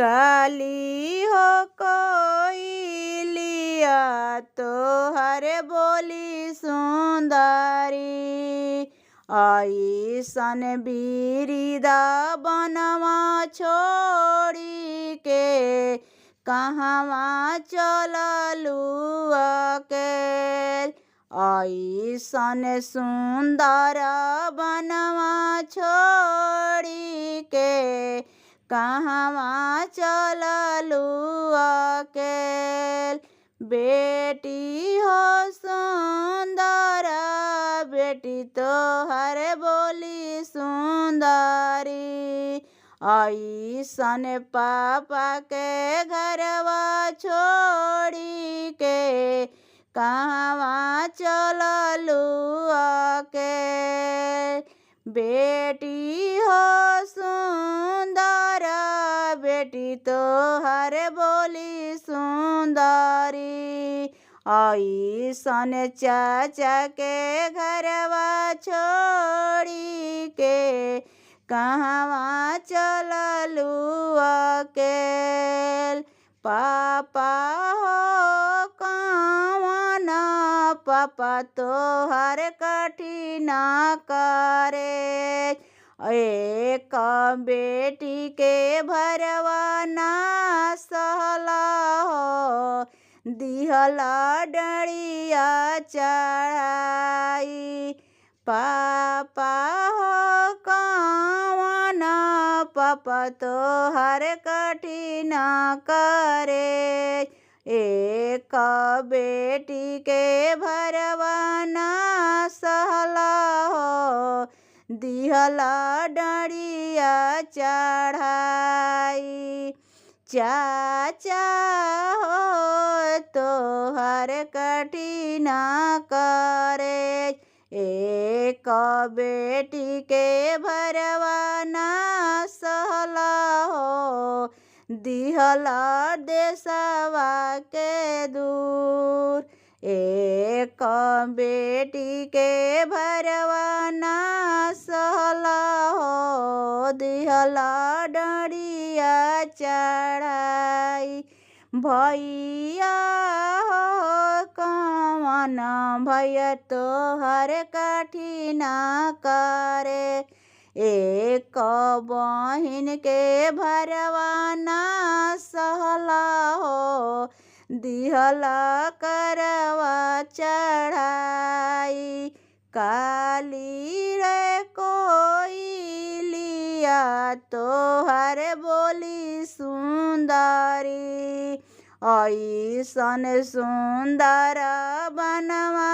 काली हो कोइलिया तोहर बोली सुंदरी ऐसन बिरिदा बनवा छोड़ी के कहवा चललू अकेल ऐसन सुंदर बनवा छोड़ी के कहवा चललू अकेल बेटी हो सुंदर बेटी तोहर बोली सुंदरी ऐसन पापा के घरवा छोड़ी के कहवा चललू अकेल बेटी हो सुंदर बेटी तोहर बोली सुंदरी ऐसन चाचा के घरवा छोड़ी के कहवा चललू अकेल पापा हो कौन पापा तोहर कठिन करे एक बेटी के भरवा ना सहला हो दिहला डरिया चढ़ाई पापा हो कौन पापा तोहर कठिन करे एक बेटी के भरवा ना सहला हो दिहला डरिया चढ़ाई चाचा हो तोहर कठिन करे एक बेटी के भरवा ना सहला हो दिहला देशवा के दूर एक बेटी के भरवा ना सहला हो दिहला डरिया चढ़ाई भैया हो कौन भैया तोहर कठिन करे एक बहिन के भरवा ना सहला हो दिहला करवा चढ़ाई काली रे कोइलिया तोहर बोली सुंदरी ऐसन सुंदर बनवा